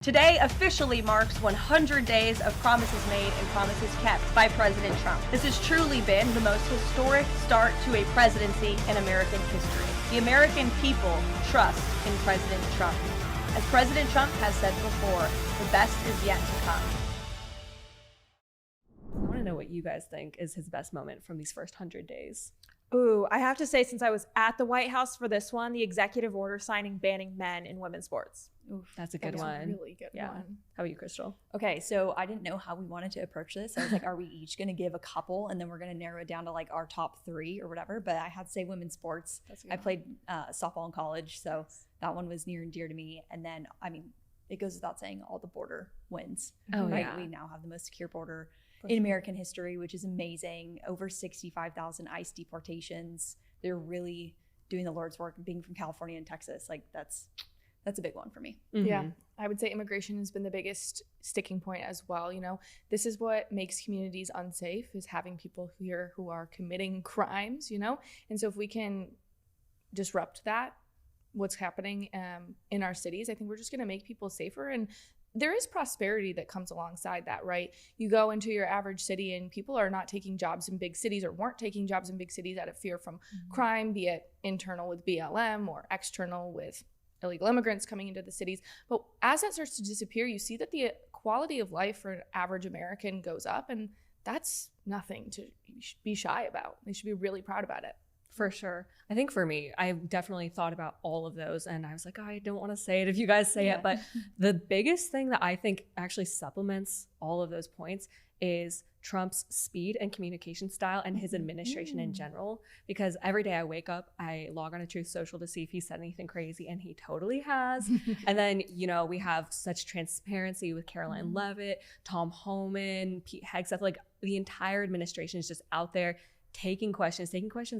Today officially marks 100 days of promises made and promises kept by President Trump. This has truly been the most historic start to a presidency in American history. The American people trust in President Trump. As President Trump has said before, the best is yet to come. I want to know what you guys think is his best moment from these first 100 days. Ooh, I have to say, since I was at the White House for this one, the executive order signing banning men in women's sports. Ooh, that's a good one. Really good one. How about you, Crystal? Okay, so I didn't know how we wanted to approach this. I was like, are we each going to give a couple and then we're going to narrow it down to like our top 3 or whatever? But I had to say women's sports. I played softball in college, so that one was near and dear to me. And then, I mean, it goes without saying, all the border wins. Oh, right? yeah. We now have the most secure border in American history, which is amazing. Over 65,000 ICE deportations. They're really doing the Lord's work. Being from California and Texas, like that's a big one for me. Mm-hmm. Yeah, I would say immigration has been the biggest sticking point as well. You know, this is what makes communities unsafe, is having people here who are committing crimes, you know? And so if we can disrupt that, what's happening in our cities, I think we're just going to make people safer. And there is prosperity that comes alongside that, right? You go into your average city and people are not taking jobs in big cities or weren't taking jobs in big cities out of fear from crime, be it internal with BLM or external with illegal immigrants coming into the cities. But as that starts to disappear, you see that the quality of life for an average American goes up, and that's nothing to be shy about. They should be really proud about it. For sure. I think for me, I definitely thought about all of those and I was like, oh, I don't want to say it if you guys say it. But the biggest thing that I think actually supplements all of those points is Trump's speed and communication style and his administration in general. Because every day I wake up, I log on to Truth Social to see if he said anything crazy, and he totally has. And then, you know, we have such transparency with Caroline Leavitt, Tom Homan, Pete Hegseth, like the entire administration is just out there taking questions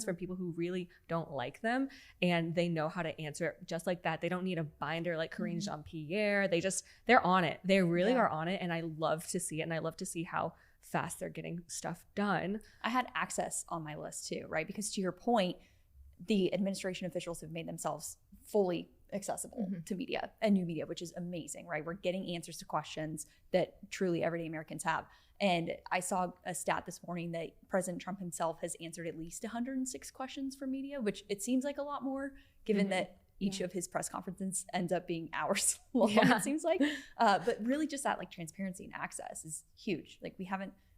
from people who really don't like them, and they know how to answer it just like that. They don't need a binder like Karine Jean-Pierre. They're on it. They really are on it, and I love to see it, and I love to see how fast they're getting stuff done. I had access on my list too, right? Because to your point, the administration officials have made themselves fully accessible to media and new media, which is amazing, right? We're getting answers to questions that truly everyday Americans have. And I saw a stat this morning that President Trump himself has answered at least 106 questions for media, which it seems like a lot more, given that each of his press conferences ends up being hours long, it seems like. But really just that like transparency and access is huge. Like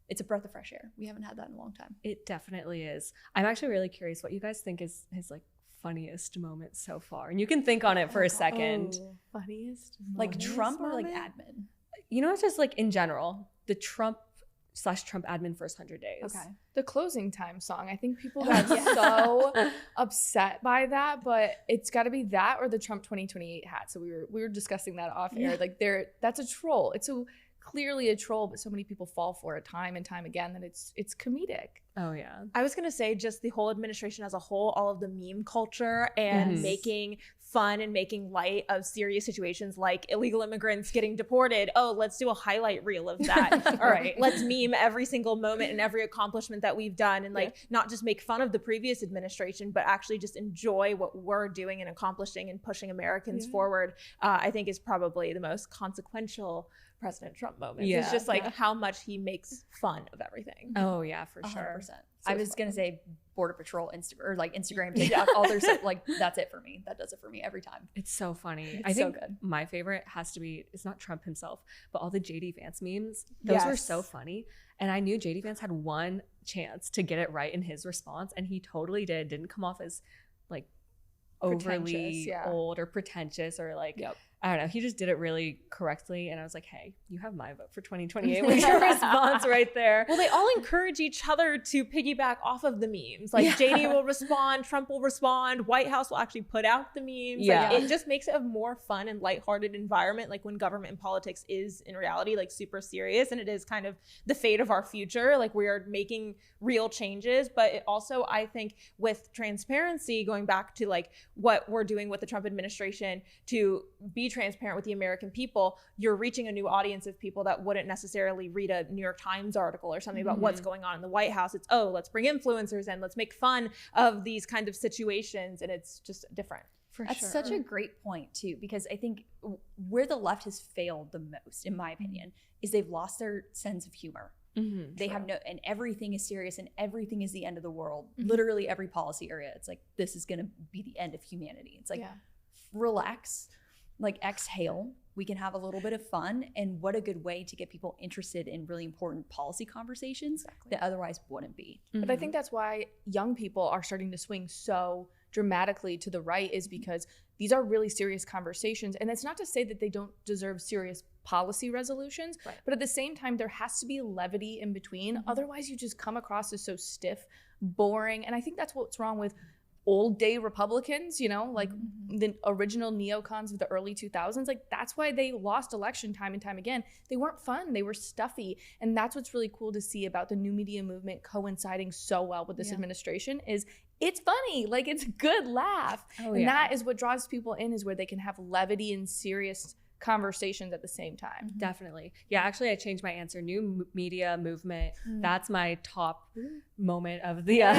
it's a breath of fresh air. We haven't had that in a long time. It definitely is. I'm actually really curious what you guys think is his like funniest moment so far. And you can think on it for a second. Funniest like Trump or like admin? You know, it's just like in general, the Trump admin first 100 days. Okay. The closing time song. I think people got so upset by that, but it's got to be that or the Trump 2028 hat. So we were discussing that off air. Like that's a troll. It's so clearly a troll, but so many people fall for it time and time again that it's comedic. Oh yeah. I was going to say just the whole administration as a whole, all of the meme culture and making fun and making light of serious situations like illegal immigrants getting deported. Oh, let's do a highlight reel of that. All right. Let's meme every single moment and every accomplishment that we've done, and like not just make fun of the previous administration, but actually just enjoy what we're doing and accomplishing and pushing Americans forward. I think is probably the most consequential President Trump moment. It's just like how much he makes fun of everything. Oh yeah, for sure. 100%. I was going to say Border Patrol or like Instagram, TikTok, all their stuff. Like that's it for me. That does it for me every time. It's so funny. It's I think so good. My favorite has to be, it's not Trump himself, but all the JD Vance memes. Those were so funny. And I knew JD Vance had one chance to get it right in his response, and he totally did. Didn't come off as like overly old or pretentious or like I don't know. He just did it really correctly. And I was like, hey, you have my vote for 2028 with your response right there. Well, they all encourage each other to piggyback off of the memes. Like JD will respond, Trump will respond, White House will actually put out the memes. Yeah. Like, it just makes it a more fun and lighthearted environment. Like when government and politics is in reality like super serious, and it is kind of the fate of our future. Like we are making real changes, but it also, I think with transparency, going back to like what we're doing with the Trump administration to be transparent with the American people, you're reaching a new audience of people that wouldn't necessarily read a New York Times article or something about what's going on in the White House. It's, oh, let's bring influencers in, let's make fun of these kinds of situations, and it's just different. That's such a great point too, because I think where the left has failed the most, in my opinion, is they've lost their sense of humor. They have no, and everything is serious and everything is the end of the world. Literally every policy area, it's like, this is going to be the end of humanity. It's like, relax, like exhale. We can have a little bit of fun. And what a good way to get people interested in really important policy conversations that otherwise wouldn't be. But I think that's why young people are starting to swing so dramatically to the right, is because these are really serious conversations. And it's not to say that they don't deserve serious policy resolutions, but at the same time, there has to be levity in between. Otherwise, you just come across as so stiff, boring. And I think that's what's wrong with old day Republicans, you know, like the original neocons of the early 2000s. Like, that's why they lost election time and time again. They weren't fun. They were stuffy. And that's what's really cool to see about the new media movement coinciding so well with this administration is it's funny. Like, it's a good laugh. And that is what draws people in, is where they can have levity and serious conversations at the same time. Definitely. Yeah, actually I changed my answer. New media movement. That's my top moment of the of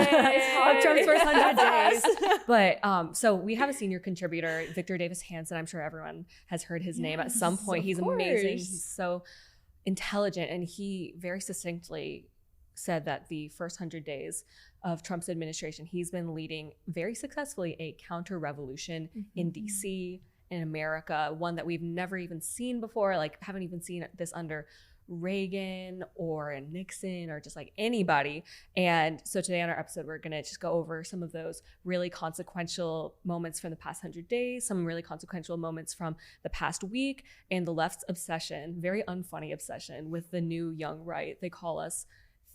Trump's first 100 days. But so we have a senior contributor, Victor Davis Hanson. I'm sure everyone has heard his name at some point. He's amazing. He's so intelligent, and he very succinctly said that the first 100 days of Trump's administration, he's been leading very successfully a counter-revolution in DC, in America, one that we've never even seen before, like haven't even seen this under Reagan or Nixon or just like anybody. And so today on our episode, we're gonna just go over some of those really consequential moments from the past 100 days, some really consequential moments from the past week, and the left's obsession, very unfunny obsession with the new young right. They call us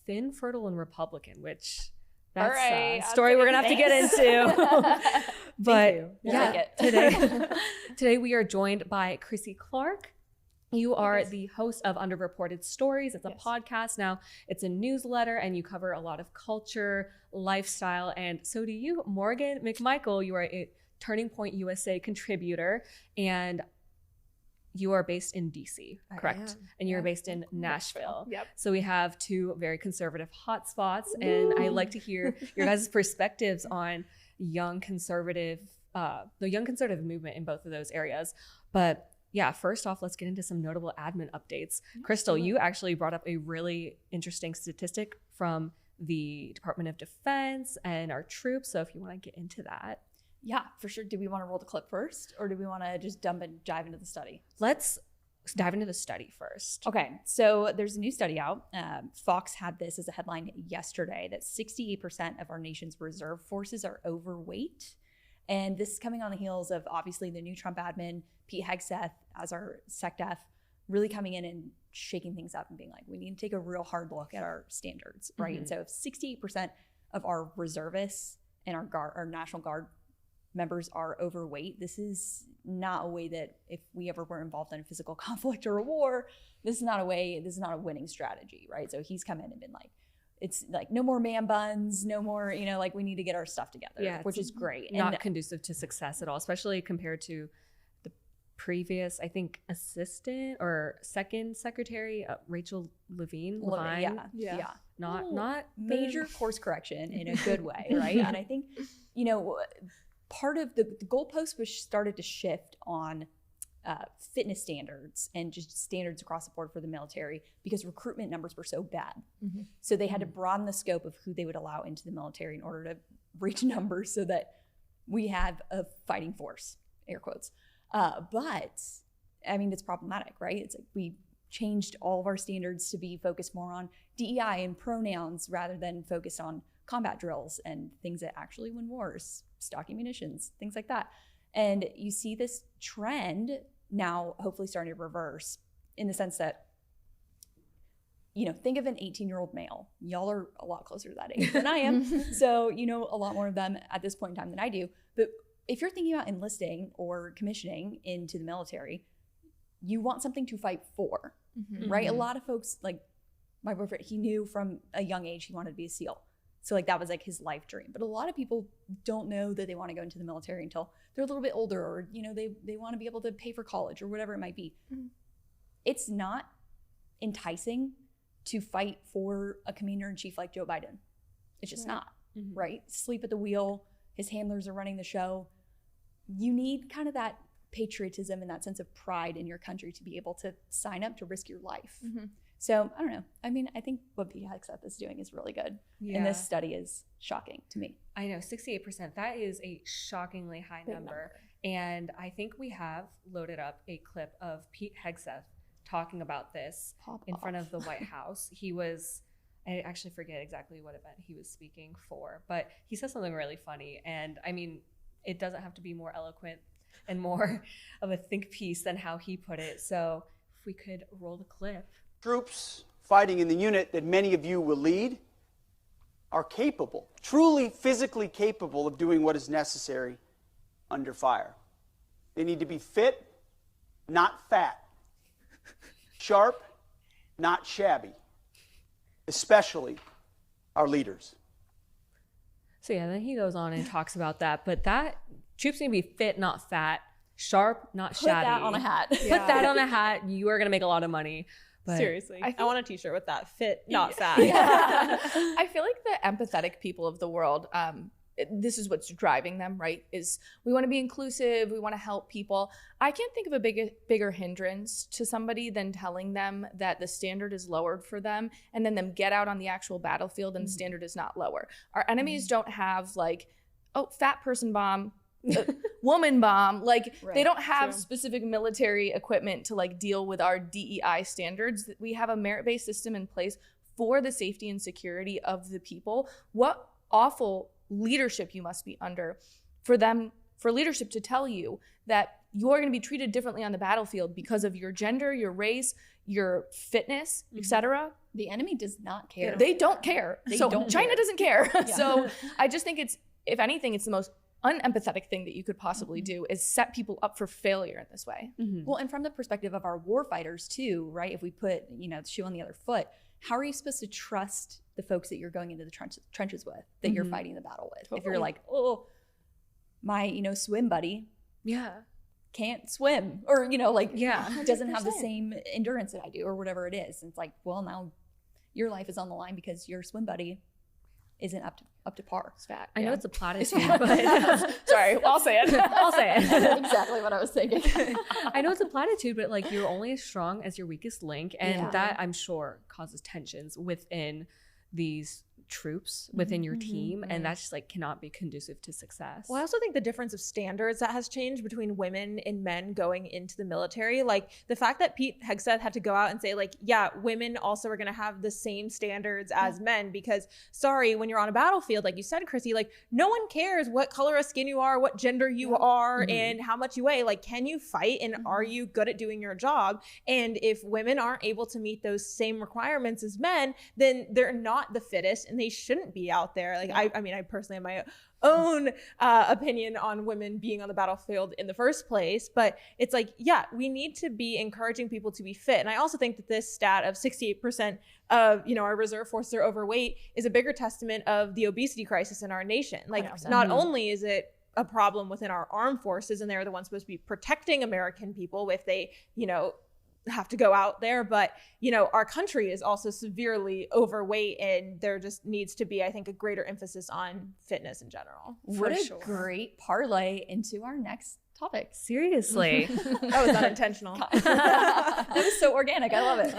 thin, fertile, and Republican, which that's a story we're gonna have to get into. But today we are joined by Chrissy Clark. You are the host of Underreported Stories. It's a podcast now. It's a newsletter, and you cover a lot of culture, lifestyle, and so do you, Morgan McMichael. You are a Turning Point USA contributor, and you are based in DC, correct? And you're based in Nashville. So we have two very conservative hotspots, and I like to hear your guys' perspectives on the young conservative movement in both of those areas. But yeah, first off, let's get into some notable admin updates. Crystal, you actually brought up a really interesting statistic from the Department of Defense and our troops. So if you want to get into that. Yeah, for sure. Do we want to roll the clip first, or do we want to just dive into the study? Let's dive into the study first. Okay, so there's a new study out. Fox had this as a headline yesterday, that 68% of our nation's reserve forces are overweight. And this is coming on the heels of, obviously, the new Trump admin, Pete Hegseth, as our SecDef, really coming in and shaking things up and being like, we need to take a real hard look at our standards, right? And so if 68% of our reservists and our National Guard members are overweight, this is not a way that, if we ever were involved in a physical conflict or a war, this is not a winning strategy, right? So he's come in and been like, it's like, no more man buns, no more, like, we need to get our stuff together, which is great. Not conducive to success at all, especially compared to the previous, I think, assistant or second secretary, Rachel Levine. Not major course correction in a good way, right? And I think, part of the goalpost was started to shift on fitness standards and just standards across the board for the military, because recruitment numbers were so bad. So they had to broaden the scope of who they would allow into the military in order to reach numbers so that we have a fighting force, air quotes. But I mean, it's problematic, right? It's like we changed all of our standards to be focused more on DEI and pronouns rather than focused on combat drills and things that actually win wars, stocking munitions, things like that. And you see this trend now hopefully starting to reverse, in the sense that, think of an 18-year-old male. Y'all are a lot closer to that age than I am. So you know a lot more of them at this point in time than I do. But if you're thinking about enlisting or commissioning into the military, you want something to fight for, right? A lot of folks, like my boyfriend, he knew from a young age he wanted to be a SEAL. So like that was like his life dream. But a lot of people don't know that they want to go into the military until they're a little bit older, or they want to be able to pay for college or whatever it might be. It's not enticing to fight for a commander-in-chief like Joe Biden. It's just not, right? Sleep at the wheel. His handlers are running the show. you need kind of that patriotism and that sense of pride in your country to be able to sign up to risk your life. So I don't know. I mean, I think what Pete Hegseth is doing is really good. And this study is shocking to me. I know, 68%. That is a shockingly high number. And I think we have loaded up a clip of Pete Hegseth talking about this in front of the White House. I actually forget exactly what event he was speaking for, but he said something really funny. And I mean, it doesn't have to be more eloquent and more of a think piece than how he put it. So if we could roll the clip. Troops fighting in the unit that many of you will lead are capable, truly physically capable of doing what is necessary under fire. They need to be fit, not fat, sharp, not shabby, especially our leaders. So yeah, then he goes on and talks about that, but that troops need to be fit, not fat, sharp, not shabby. Put that on a hat. Put that on a hat. You are going to make a lot of money. But Seriously. I want a t-shirt with that. Fit, not fat. I feel like the empathetic people of the world, this is what's driving them, right? Is we want to be inclusive. We want to help people. I can't think of a bigger hindrance to somebody than telling them that the standard is lowered for them and then them get out on the actual battlefield and the standard is not lower. Our enemies don't have like, oh, fat person bomb, woman bomb. Like they don't have specific military equipment to like deal with our DEI standards. We have a merit-based system in place for the safety and security of the people. What awful leadership you must be under for leadership to tell you that you're going to be treated differently on the battlefield because of your gender, your race, your fitness, etc. The enemy does not care. They don't care. China doesn't care. So I just think if anything, it's the most unempathetic thing that you could possibly do is set people up for failure in this way. Well, and from the perspective of our war fighters too, right? If we put, the shoe on the other foot, how are you supposed to trust the folks that you're going into the trenches with, that you're fighting the battle with? Totally. If you're like, oh, my, swim buddy can't swim or, doesn't have the same endurance that I do or whatever it is. And it's like, well, now your life is on the line because your swim buddy isn't up to par. It's fact. I know it's a platitude, but sorry, I'll say it. Exactly what I was thinking. I know it's a platitude, but like you're only as strong as your weakest link, and that I'm sure causes tensions within these troops within your team, and that's just like cannot be conducive to success. Well, I also think the difference of standards that has changed between women and men going into the military, like the fact that Pete Hegseth had to go out and say like, yeah, women also are going to have the same standards as men, because sorry, when you're on a battlefield, like you said, Chrissy, like no one cares what color of skin you are, what gender you are, and how much you weigh. Like, can you fight and are you good at doing your job? And if women aren't able to meet those same requirements as men, then they're not the fittest and they shouldn't be out there. Like, I mean, I personally have my own opinion on women being on the battlefield in the first place, but it's like, yeah, we need to be encouraging people to be fit. And I also think that this stat of 68% of, our reserve forces are overweight is a bigger testament of the obesity crisis in our nation. Like, 100%. Not only is it a problem within our armed forces, and they're the ones supposed to be protecting American people if they, have to go out there, but our country is also severely overweight, and there just needs to be, I think, a greater emphasis on fitness in general. What a great parlay into our next topic. Seriously. That was unintentional. That was so organic. I love it.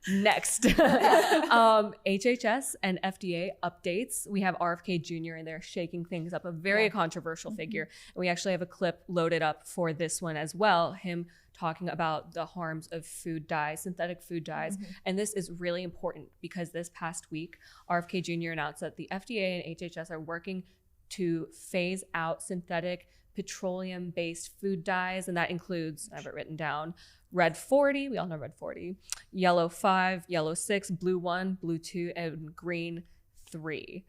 Next. HHS and FDA updates. We have RFK Jr. and they're shaking things up, a very controversial figure. And we actually have a clip loaded up for this one as well, him talking about the harms of food dyes, synthetic food dyes. And this is really important because this past week, RFK Jr. announced that the FDA and HHS are working to phase out synthetic petroleum-based food dyes. And that includes, I have it written down, red 40, we all know red 40, yellow 5, yellow 6, blue 1, blue 2, and green 3.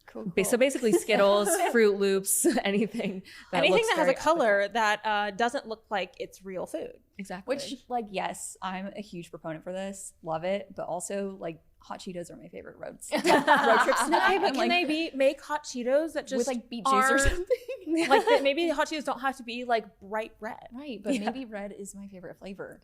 Cool. So basically Skittles, Fruit Loops, anything that has a color that doesn't look like it's real food. Exactly. Which, yes, I'm a huge proponent for this. Love it. But also, hot Cheetos are my favorite road trip snack. But can they make hot Cheetos that just with beet juice or something? Maybe the hot Cheetos don't have to be bright red. Right, but maybe red is my favorite flavor.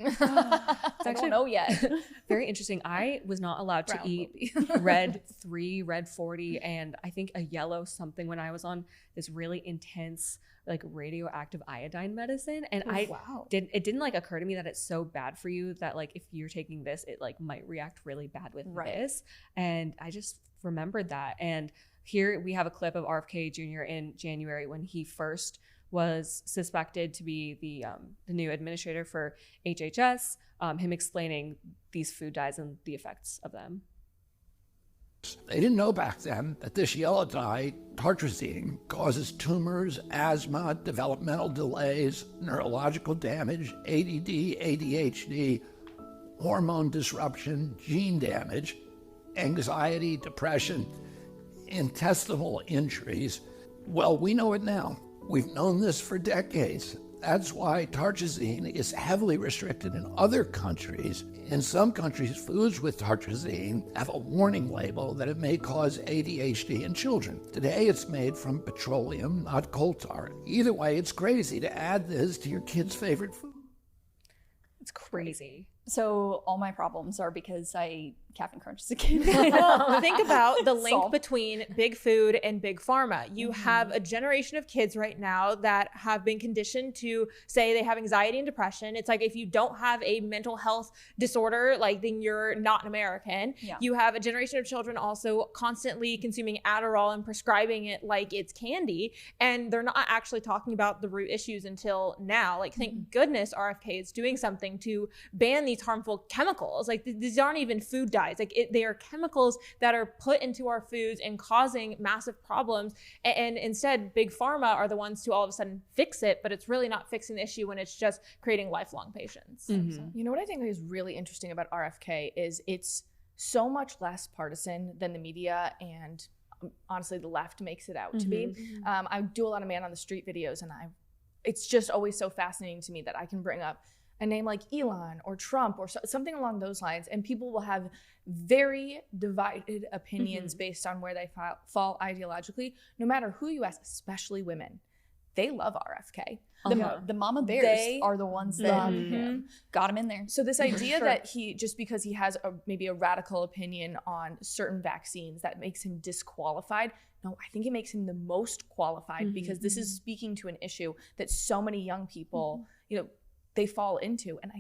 I don't know yet. Very interesting. I was not allowed to eat red 3, red 40, and I think a yellow something when I was on this really intense like radioactive iodine medicine. And it didn't like occur to me that it's so bad for you that like if you're taking this, it like might react really bad with this. And I just remembered that. And here we have a clip of RFK Jr. in January when he first was suspected to be the new administrator for HHS, him explaining these food dyes and the effects of them. They didn't know back then that this yellow dye, tartrazine, causes tumors, asthma, developmental delays, neurological damage, ADD, ADHD, hormone disruption, gene damage, anxiety, depression, intestinal injuries. Well, we know it now. We've known this for decades. That's why tartrazine is heavily restricted in other countries. In some countries, foods with tartrazine have a warning label that it may cause ADHD in children. Today, it's made from petroleum, not coal tar. Either way, it's crazy to add this to your kid's favorite food. It's crazy. So all my problems are because I Captain Crunch as a kid. Well, think about the link Solved. between big food and big pharma. You have a generation of kids right now that have been conditioned to say they have anxiety and depression. It's like if you don't have a mental health disorder, like then you're not an American. Yeah. You have a generation of children also constantly consuming Adderall and prescribing it like it's candy. And they're not actually talking about the root issues until now. Like, thank goodness RFK is doing something to ban these harmful chemicals. Like these aren't even food dyes. Like they are chemicals that are put into our foods and causing massive problems. And instead, big pharma are the ones to all of a sudden fix it, but it's really not fixing the issue when it's just creating lifelong patients. You know what I think is really interesting about RFK is it's so much less partisan than the media and honestly the left makes it out to be. I do a lot of man on the street videos, and it's just always so fascinating to me that I can bring up a name like Elon or Trump or something along those lines, and people will have very divided opinions based on where they fall ideologically, no matter who you ask, especially women. They love RFK. The mama bears are the ones that got him in there. So this idea that just because he has maybe a radical opinion on certain vaccines, that makes him disqualified. No, I think it makes him the most qualified because this is speaking to an issue that so many young people, they fall into. And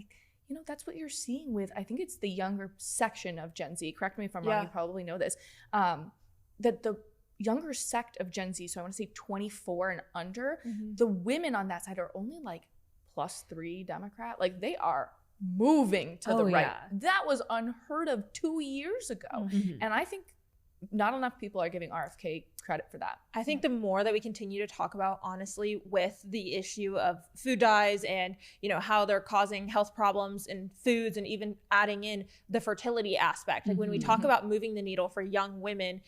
that's what you're seeing with, I think it's the younger section of Gen Z. Correct me if I'm wrong, you probably know this. That the younger sect of Gen Z, so I want to say 24 and under, the women on that side are only like +3 Democrat. Like they are moving to the right. That was unheard of 2 years ago. And I think not enough people are giving RFK credit for that. I think the more that we continue to talk about, honestly, with the issue of food dyes and, how they're causing health problems in foods and even adding in the fertility aspect. Like when we talk about moving the needle for young women,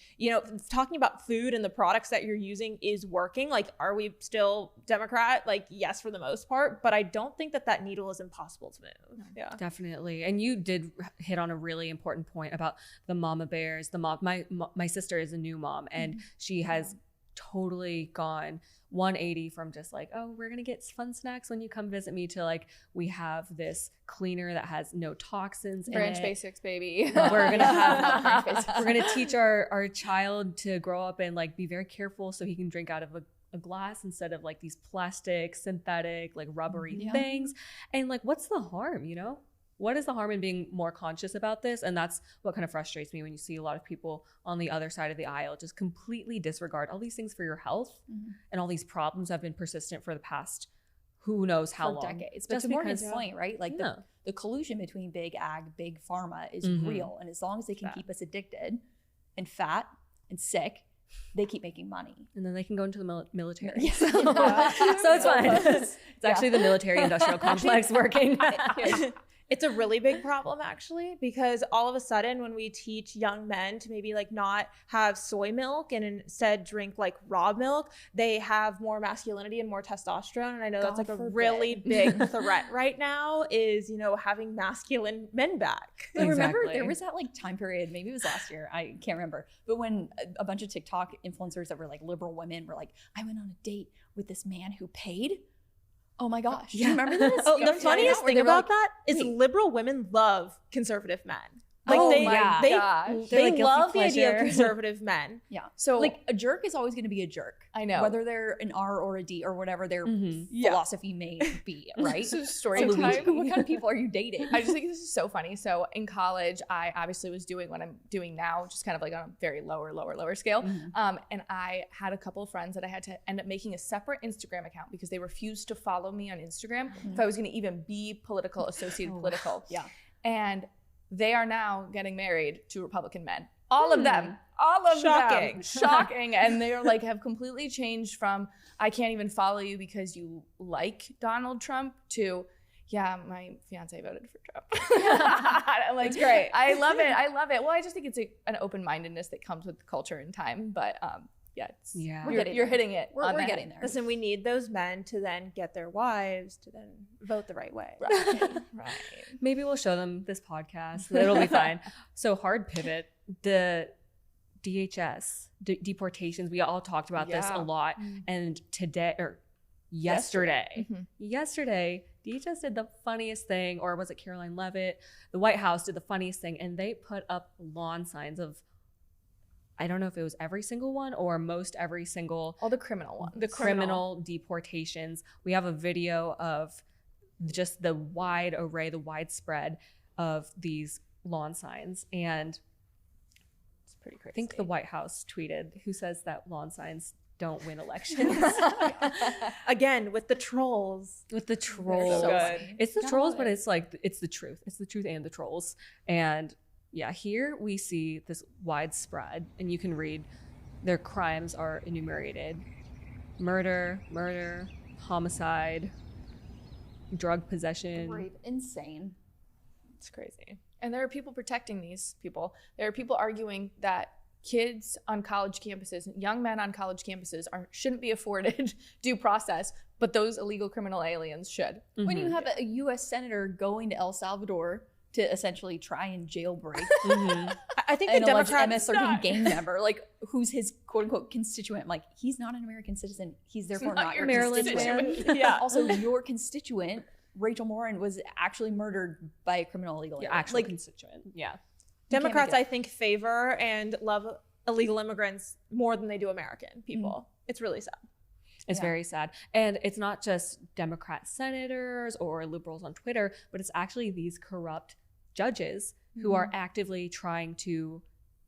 talking about food and the products that you're using is working. Like, are we still Democrat? Like, yes, for the most part, but I don't think that needle is impossible to move. Yeah, definitely. And you did hit on a really important point about the mama bears. My sister is a new mom, and she has totally gone 180 from just like, oh, we're gonna get fun snacks when you come visit me, to like, we have this cleaner that has no toxins Branch in it. Basics, baby. We're gonna have we're gonna teach our child to grow up and like be very careful so he can drink out of a glass instead of like these plastic, synthetic, like rubbery things. And like, what's the harm, What is the harm in being more conscious about this? And that's what kind of frustrates me when you see a lot of people on the other side of the aisle just completely disregard all these things for your health, and all these problems have been persistent for the past who knows how long. Decades. But to Morgan's point, right? Like the collusion between big ag, big pharma is real. And as long as they can keep us addicted and fat and sick, they keep making money. And then they can go into the military. So it's fine. It's actually the military industrial complex working. It's a really big problem, actually, because all of a sudden when we teach young men to maybe like not have soy milk and instead drink like raw milk, they have more masculinity and more testosterone. And I know that's like a really big threat right now is, having masculine men back. I remember there was that like time period, maybe it was last year, I can't remember, but when a bunch of TikTok influencers that were like liberal women were like, I went on a date with this man who paid Oh my gosh. Do you remember this? Oh, You the know, funniest where thing they were about like, that is wait. liberal women love conservative men. Like Oh they, my gosh. they They're like guilty love the idea of pleasure. conservative men. Yeah. So Like a jerk is always going to be a jerk. I know. Whether they're an R or a D or whatever their Yeah. philosophy may be, right? So story So time. what kind of people are you dating? I just think this is so funny. So in college, I obviously was doing what I'm doing now, just kind of like on a very lower scale. And I had a couple of friends that I had to end up making a separate Instagram account because they refused to follow me on Instagram if I was going to even be associated political. Yeah. And they are now getting married to Republican men. All of them. All of Shocking. them. Shocking. And they're like have completely changed from I can't even follow you because you like Donald Trump to yeah, my fiance voted for Trump. I'm like, It's great. I love it. I love it. Well, I just think it's an open-mindedness that comes with culture and time. But yeah, you're hitting it. We're getting there. Listen, we need those men to then get their wives to then vote the right way. Right. Maybe we'll show them this podcast. It'll be fine. So hard pivot. The DHS, deportations, we all talked about this a lot. And yesterday, DHS did the funniest thing, or was it Caroline Leavitt? The White House did the funniest thing, and they put up lawn signs of, I don't know if it was every single one or most every single All the criminal ones. the criminal deportations. We have a video of just the wide array, the widespread of these lawn signs. And It's pretty crazy. I think the White House tweeted, who says that lawn signs don't win elections? Again, with the trolls. With the trolls. So good. It's the trolls, but it's like, it's the truth. It's the truth and the trolls. And yeah, here we see this widespread, and you can read their crimes are enumerated: murder, homicide, drug possession. Brave, insane. It's crazy. And there are people protecting these people. There are people arguing that kids on college campuses, young men on college campuses shouldn't be afforded due process, but those illegal criminal aliens should. When you have a U.S. senator going to El Salvador to essentially try and jailbreak I think an the alleged Democrats MS-13 gang member, like who's his quote-unquote constituent. I'm like, he's not an American citizen. He's therefore not your Maryland constituent. man. Yeah. Also, your constituent, Rachel Morin, was actually murdered by a criminal illegal Your alien. actual constituent. Yeah. Democrats, make it. I think, favor and love illegal immigrants more than they do American people. It's really sad. It's very sad. And it's not just Democrat senators or liberals on Twitter, but it's actually these corrupt judges who are actively trying to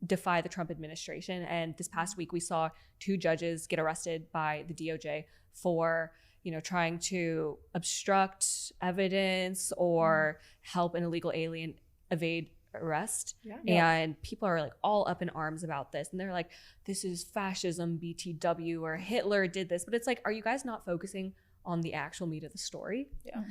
defy the Trump administration. And this past week, we saw 2 judges get arrested by the DOJ for, trying to obstruct evidence or help an illegal alien evade arrest. And people are like all up in arms about this, and they're like, this is fascism, BTW, or Hitler did this. But it's like, are you guys not focusing on the actual meat of the story?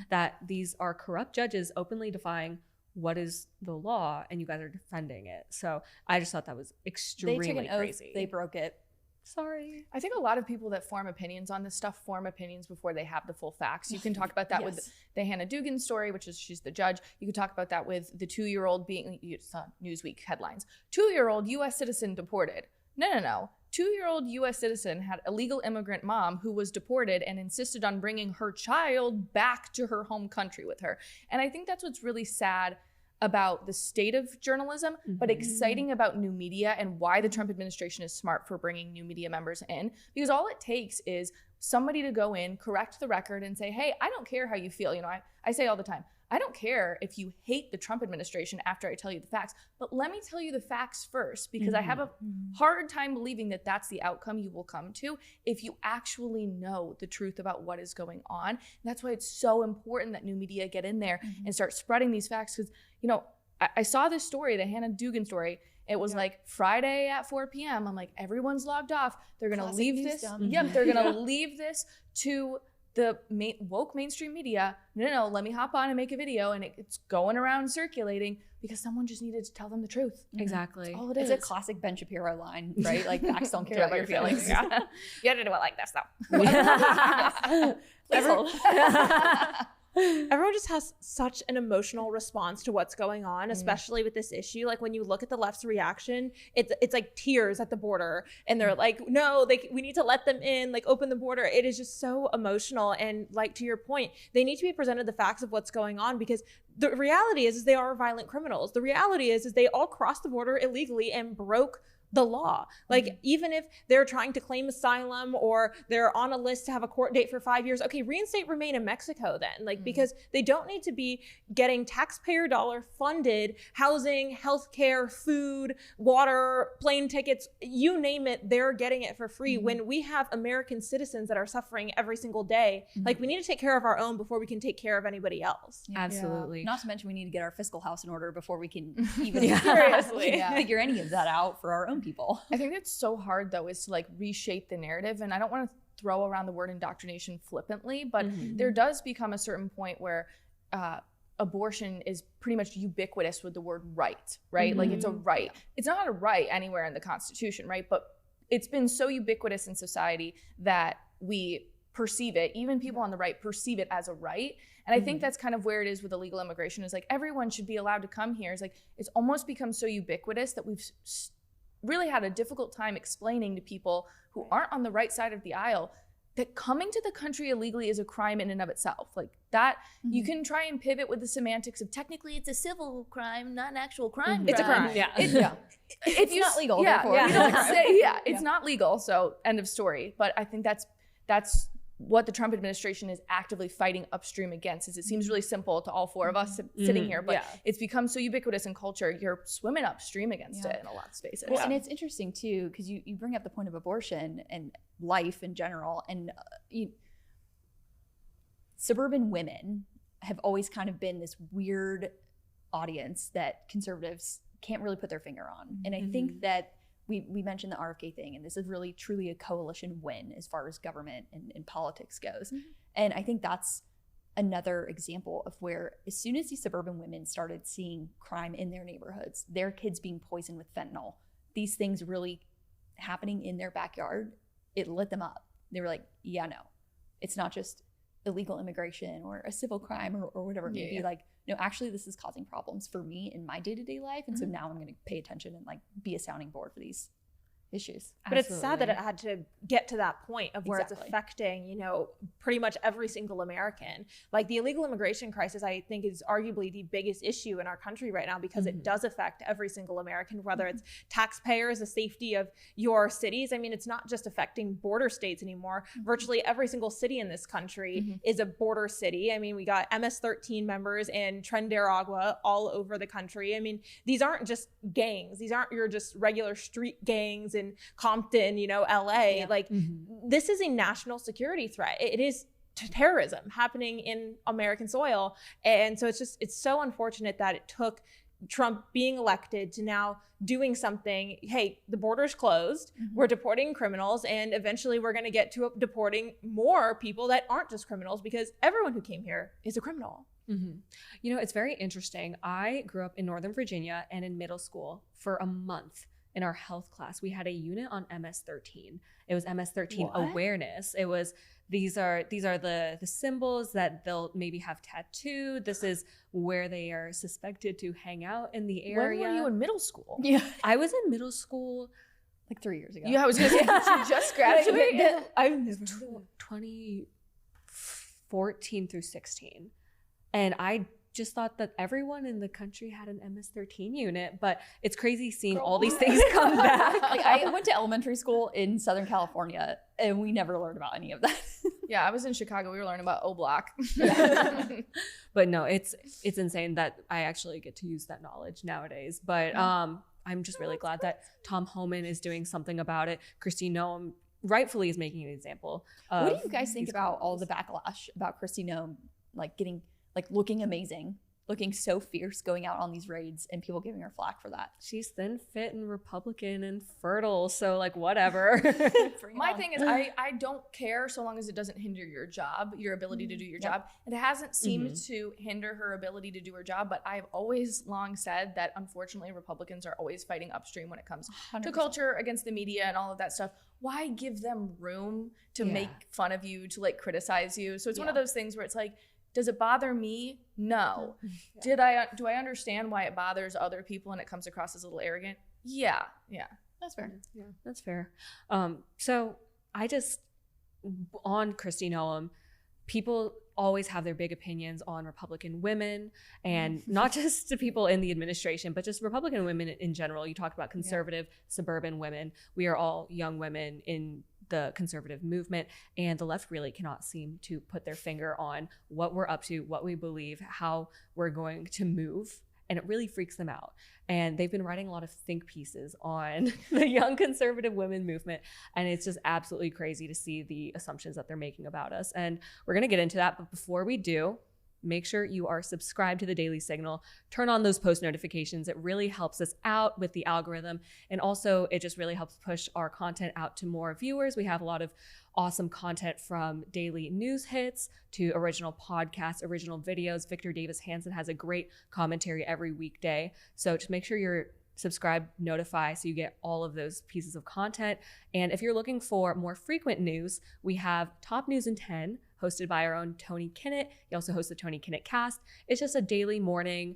That these are corrupt judges openly defying what is the law, and you guys are defending it. So I just thought that was extremely They took an oath, crazy. they broke it. Sorry. I think a lot of people that form opinions on this stuff form opinions before they have the full facts. You can talk about that with the Hannah Dugan story, which is she's the judge. You could talk about that with the 2-year-old being, you saw Newsweek headlines, 2-year-old U.S. citizen deported. No. 2-year-old U.S. citizen had a legal immigrant mom who was deported and insisted on bringing her child back to her home country with her. And I think that's what's really sad about the state of journalism, but exciting about new media and why the Trump administration is smart for bringing new media members in. Because all it takes is somebody to go in, correct the record, and say, hey, I don't care how you feel. I say all the time, I don't care if you hate the Trump administration after I tell you the facts, but let me tell you the facts first, because I have a hard time believing that that's the outcome you will come to if you actually know the truth about what is going on. And that's why it's so important that new media get in there and start spreading these facts. Because, I saw this story, the Hannah Dugan story. It was like Friday at 4 p.m. I'm like, everyone's logged off. They're going to leave this. They're going to leave this to the woke mainstream media. No, let me hop on and make a video. And it's going around circulating because someone just needed to tell them the truth. Exactly. That's all it It's is. a classic Ben Shapiro line, right? Like, facts don't care about your feelings. You have to do it like this, though. Everyone just has such an emotional response to what's going on, especially with this issue. Like when you look at the left's reaction, it's like tears at the border, and they're like, no, we need to let them in, like open the border. It is just so emotional. And like, to your point, they need to be presented the facts of what's going on, because the reality is they are violent criminals. The reality is they all crossed the border illegally and broke the law. Like, even if they're trying to claim asylum or they're on a list to have a court date for 5 years, okay, reinstate remain in Mexico then, like, because they don't need to be getting taxpayer dollar funded housing, healthcare, food, water, plane tickets, you name it, they're getting it for free. When we have American citizens that are suffering every single day, like, we need to take care of our own before we can take care of anybody else. Absolutely. Not to mention we need to get our fiscal house in order before we can even Seriously. figure any of that out for our own people. I think that's so hard though, is to like reshape the narrative. And I don't want to throw around the word indoctrination flippantly, but there does become a certain point where abortion is pretty much ubiquitous with the word right? Like, it's a right. It's not a right anywhere in the Constitution, right? But it's been so ubiquitous in society that we perceive it, even people on the right perceive it as a right. And I think that's kind of where it is with illegal immigration, is like, everyone should be allowed to come here. It's like, it's almost become so ubiquitous that we've really had a difficult time explaining to people who aren't on the right side of the aisle that coming to the country illegally is a crime in and of itself. Like that, you can try and pivot with the semantics of technically it's a civil crime, not an actual crime. It's a crime. It's not legal. Yeah, therefore. it's not legal. So end of story. But I think that's what the Trump administration is actively fighting upstream against. Is it seems really simple to all four of us sitting here, but it's become so ubiquitous in culture, you're swimming upstream against it in a lot of spaces. Well, and it's interesting too, because you bring up the point of abortion and life in general, and suburban women have always kind of been this weird audience that conservatives can't really put their finger on. And I think that we mentioned the RFK thing, and this is really truly a coalition win as far as government and politics goes. And I think that's another example of where, as soon as these suburban women started seeing crime in their neighborhoods, their kids being poisoned with fentanyl, these things really happening in their backyard, it lit them up. They were like, yeah, no, it's not just illegal immigration or a civil crime or whatever it may be. Like, no, actually this is causing problems for me in my day-to-day life. And so now I'm going to pay attention and like be a sounding board for these issues. But it's sad that it had to get to that point of where it's affecting, pretty much every single American. Like, the illegal immigration crisis, I think, is arguably the biggest issue in our country right now, because it does affect every single American, whether it's taxpayers, the safety of your cities. I mean, it's not just affecting border states anymore. Virtually every single city in this country is a border city. I mean, we got MS-13 members in Trinidad all over the country. I mean, these aren't just gangs. These aren't your just regular street gangs in Compton, LA. Like, this is a national security threat. It is terrorism happening in American soil. And so it's so unfortunate that it took Trump being elected to now doing something. Hey, the border's closed. We're deporting criminals, and eventually we're going to get to deporting more people that aren't just criminals, because everyone who came here is a criminal. It's very interesting. I grew up in Northern Virginia, and in middle school for a month in our health class, we had a unit on MS-13. It was MS-13 awareness. It was, these are the symbols that they'll maybe have tattooed. This is where they are suspected to hang out in the area. When were you in middle school? Yeah, I was in middle school like 3 years ago. Yeah, I was gonna say, did you just graduated? I was 2014 through 16, and I just thought that everyone in the country had an MS-13 unit, but it's crazy seeing all these things come back. Like, I went to elementary school in Southern California, and we never learned about any of that. Yeah, I was in Chicago. We were learning about O Block. But no, it's insane that I actually get to use that knowledge nowadays. But I'm just really glad that Tom Homan is doing something about it. Christy Noem rightfully is making an example. What do you guys think about all the backlash about Christy Noem, looking amazing, looking so fierce, going out on these raids, and people giving her flack for that? She's thin, fit, and Republican and fertile, so whatever. My thing is, I don't care so long as it doesn't hinder your job, your ability to do your job. It hasn't seemed to hinder her ability to do her job, but I've always long said that unfortunately Republicans are always fighting upstream when it comes 100%. To culture, against the media and all of that stuff. Why give them room to make fun of you, to criticize you? So it's one of those things where it's like, Does it bother me? No. Do I understand why it bothers other people and it comes across as a little arrogant? Yeah. That's fair. Yeah, that's fair. So I just, on Kristi Noem, people always have their big opinions on Republican women, and not just to people in the administration, but just Republican women in general. You talked about conservative suburban women. We are all young women in the conservative movement, and the left really cannot seem to put their finger on what we're up to, what we believe, how we're going to move. And it really freaks them out. And they've been writing a lot of think pieces on the young conservative women movement. And it's just absolutely crazy to see the assumptions that they're making about us. And we're going to get into that. But before we do, make sure you are subscribed to the Daily Signal. Turn on those post notifications. It really helps us out with the algorithm. And also, it just really helps push our content out to more viewers. We have a lot of awesome content, from daily news hits to original podcasts, original videos. Victor Davis Hanson has a great commentary every weekday. So just make sure you're subscribed, notify, so you get all of those pieces of content. And if you're looking for more frequent news, we have Top News in 10, hosted by our own Tony Kinnett. He also hosts the Tony Kinnett Cast. It's just a daily morning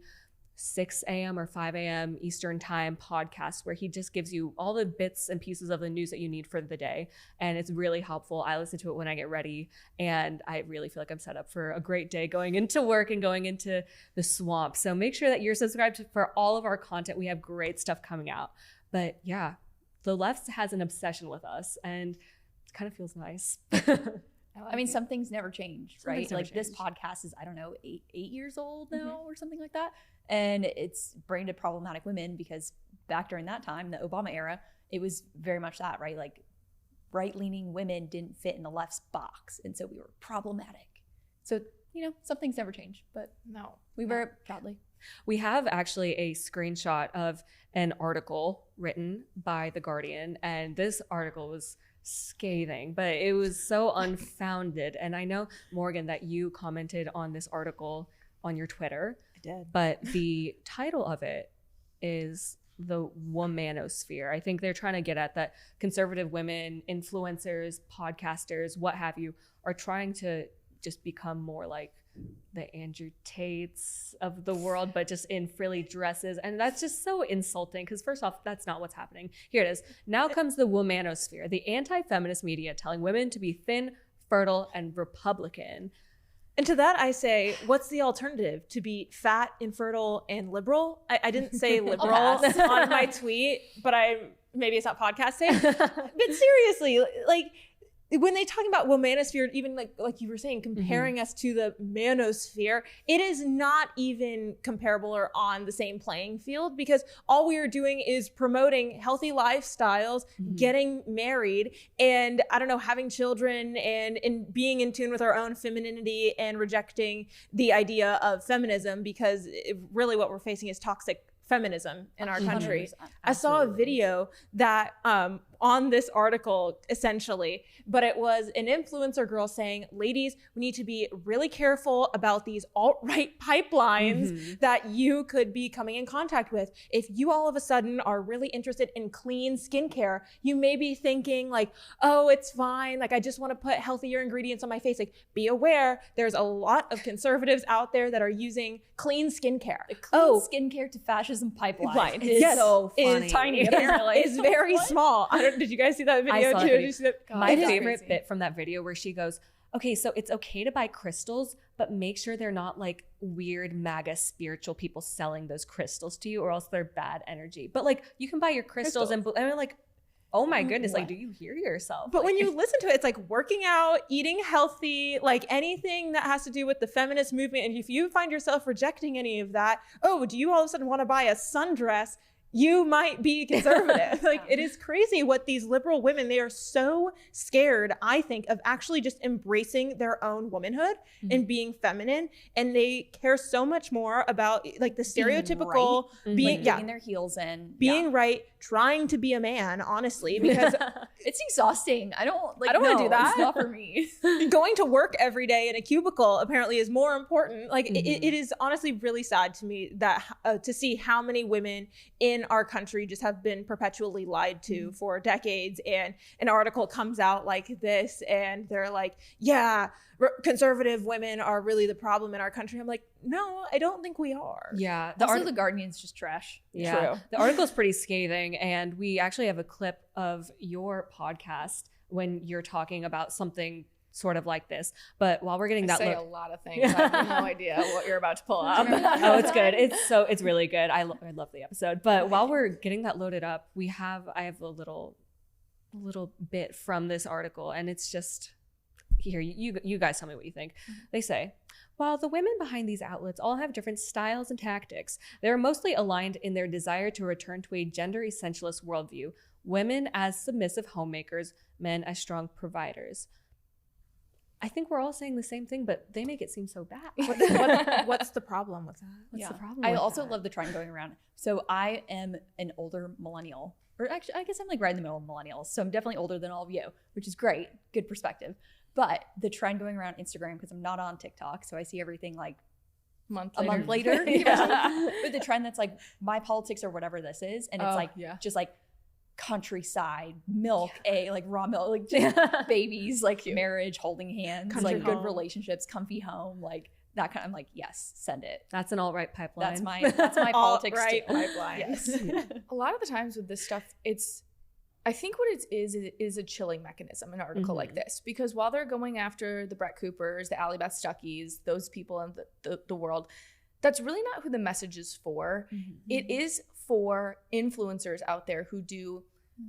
6 a.m. or 5 a.m. Eastern time podcast where he just gives you all the bits and pieces of the news that you need for the day. And it's really helpful. I listen to it when I get ready, and I really feel like I'm set up for a great day going into work and going into the swamp. So make sure that you're subscribed for all of our content. We have great stuff coming out. But yeah, the left has an obsession with us, and it kind of feels nice. I mean, some things never change, right? Never Like this podcast is, I don't know, eight years old now or something like that. And it's branded Problematic Women because back during that time, the Obama era, it was very much that, right? Like right-leaning women didn't fit in the left's box. And so we were problematic. So, you know, some things never change, but No. we wear it proudly. We have actually a screenshot of an article written by The Guardian, and this article was scathing, but it was so unfounded. And I know, Morgan, that you commented on this article on your Twitter. I did. But the title of it is the womanosphere. I think they're trying to get at that conservative women, influencers, podcasters, what have you, are trying to just become more like the Andrew Tates of the world, but just in frilly dresses. And that's just so insulting because, first off, that's not what's happening. Here it is. Now comes the womanosphere, the anti-feminist media telling women to be thin, fertile, and Republican. And to that, I say, what's the alternative? To be fat, infertile, and liberal? I didn't say liberal on my tweet, but maybe it's not podcast safe. But seriously, like, when they talk about womanosphere, even like you were saying, comparing us to the manosphere, it is not even comparable or on the same playing field, because all we are doing is promoting healthy lifestyles, getting married, and I don't know, having children, and being in tune with our own femininity, and rejecting the idea of feminism, because really what we're facing is toxic feminism in our country. I saw a video that on this article, essentially, but it was an influencer girl saying, ladies, we need to be really careful about these alt-right pipelines that you could be coming in contact with. If you all of a sudden are really interested in clean skincare, you may be thinking like, oh, it's fine. Like, I just want to put healthier ingredients on my face. Like, be aware, there's a lot of conservatives out there that are using clean skincare. Skincare to fascism pipeline. Yes. So funny. It's tiny, apparently. It's very small. Did you guys see that video? I saw that Did video. you see that? My that's favorite crazy. bit from that video where she goes, okay, so it's okay to buy crystals, but make sure they're not like weird MAGA spiritual people selling those crystals to you, or else they're bad energy. But like, you can buy your crystals. And I'm like, oh my goodness, like, do you hear yourself? But when you listen to it, it's like working out, eating healthy, like anything that has to do with the feminist movement. And if you find yourself rejecting any of that, oh, do you all of a sudden want to buy a sundress? You might be conservative. Like, it is crazy what these liberal women, they are so scared, I think, of actually just embracing their own womanhood and being feminine. And they care so much more about like the stereotypical being digging their heels in. being right, trying to be a man, honestly, because It's exhausting. I don't want to do that. It's not for me. going to work every day in a cubicle apparently is more important. Like, it is honestly really sad to me that to see how many women in in our country just have been perpetually lied to for decades, and an article comes out like this and they're like, yeah, conservative women are really the problem in our country. I'm like, no, I don't think we are. Yeah. The Guardian's just trash. Yeah. True. The article's pretty scathing, and we actually have a clip of your podcast when you're talking about something sort of like this. But while we're getting I that say a lot of things. I have no idea what you're about to pull up. Oh, it's good. It's really good. I love the episode. But while we're getting that loaded up, I have a little bit from this article, and it's just here. You guys tell me what you think. They say, while the women behind these outlets all have different styles and tactics, they are mostly aligned in their desire to return to a gender essentialist worldview. Women as submissive homemakers, men as strong providers. I think we're all saying the same thing, but they make it seem so bad. What's the problem with that? What's the problem? I with also that? love the trend going around. So I am an older millennial, or actually, I guess I'm like right in the middle of millennials. So I'm definitely older than all of you, which is great. Good perspective. But the trend going around Instagram, because I'm not on TikTok, so I see everything like a month later. Yeah. But the trend that's like my politics or whatever this is, and it's just like countryside milk, like raw milk, like just babies, like marriage, holding hands, Country like home. good relationships, comfy home, like that kind. I'm like, yes, send it. That's an alt-right pipeline. That's my politics Alt-right too. pipeline. Yes. A lot of the times with this stuff, I think what it is a chilling mechanism, an article like this, because while they're going after the Brett Coopers, the Allie Beth Stuckeys, those people in the world, that's really not who the message is for. It is for influencers out there who do,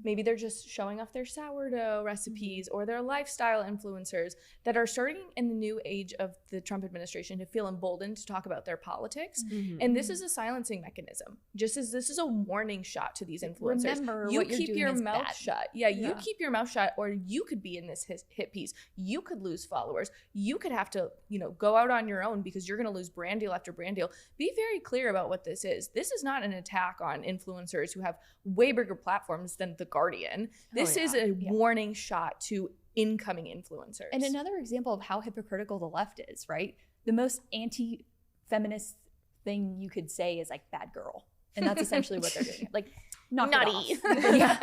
maybe they're just showing off their sourdough recipes, or they're lifestyle influencers that are starting in the new age of the Trump administration to feel emboldened to talk about their politics. And this is a silencing mechanism, just as this is a warning shot to these influencers. Remember, you what you're keep doing your is mouth bad. shut. You keep your mouth shut, or you could be in this hit piece. You could lose followers. You could have to, go out on your own because you're going to lose brand deal after brand deal. Be very clear about what this is. This is not an attack on influencers who have way bigger platforms than The Guardian. This is a warning shot to incoming influencers. And another example of how hypocritical the left is, right? The most anti-feminist thing you could say is like bad girl. And that's essentially what they're doing. Like, knock it off.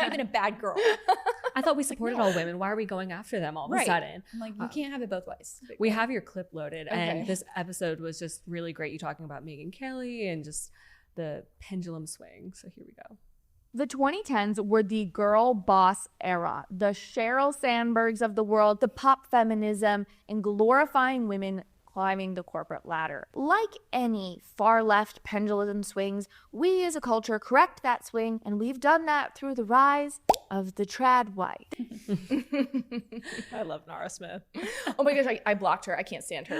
Even a bad girl. I thought we supported all women. Why are we going after them all of a sudden? I'm like, you can't have it both ways. We have your clip loaded, and this episode was just really great. You talking about Megyn Kelly and just the pendulum swing. So here we go. The 2010s were the girl boss era, the Sheryl Sandbergs of the world, the pop feminism, and glorifying women climbing the corporate ladder. Like any far-left pendulum swings, we as a culture correct that swing, and we've done that through the rise of the trad wife. I love Nara Smith. Oh my gosh, I blocked her. I can't stand her.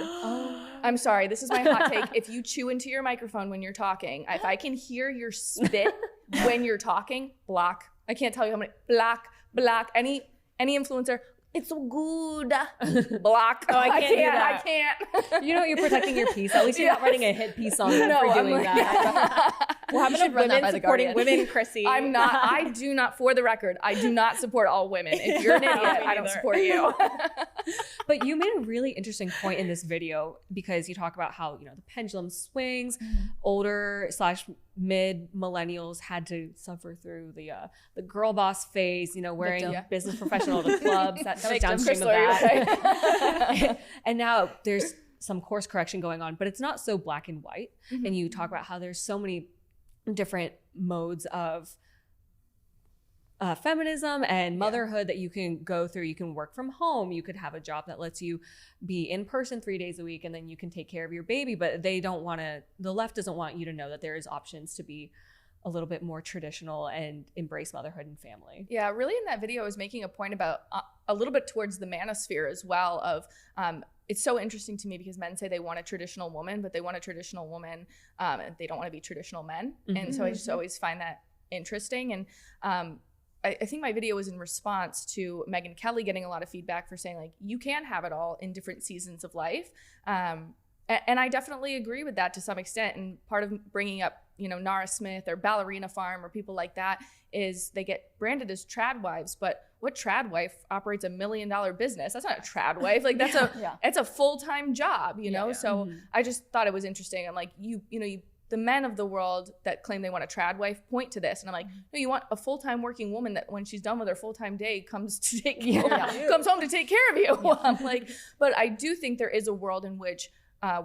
I'm sorry. This is my hot take. If you chew into your microphone when you're talking, if I can hear your spit when you're talking, block. I can't tell you how many. Block. Any influencer, it's so good. Block. Oh, I can't do that. I can't. You're protecting your piece. At least you're not writing a hit piece on them for doing that. Well, how many women supporting women, Chrissy? I'm not. I do not, for the record, I do not support all women. If you're an idiot, I don't support you. But you made a really interesting point in this video, because you talk about how, the pendulum swings, older/mid millennials had to suffer through the girl boss phase, wearing business professional to clubs. That was downstream of that. And now there's some course correction going on, but it's not so black and white. And you talk about how there's so many different modes of feminism and motherhood that you can go through. You can work from home. You could have a job that lets you be in person 3 days a week, and then you can take care of your baby. But the left doesn't want you to know that there is options to be a little bit more traditional and embrace motherhood and family. Yeah, really in that video I was making a point about a little bit towards the manosphere as well of, it's so interesting to me because men say they want a traditional woman, but they want a traditional woman, and they don't want to be traditional men. And so I just always find that interesting. And I think my video was in response to Megyn Kelly getting a lot of feedback for saying, like, you can have it all in different seasons of life. And I definitely agree with that to some extent. And part of bringing up, Nara Smith or Ballerina Farm or people like that is they get branded as trad wives. But what trad wife operates $1 million business? That's not a trad wife. Like it's a full-time job, So I just thought it was interesting. I'm like, you the men of the world that claim they want a trad wife point to this. And I'm like, no, you want a full-time working woman that when she's done with her full-time day comes home to take care of you. I'm like, but I do think there is a world in which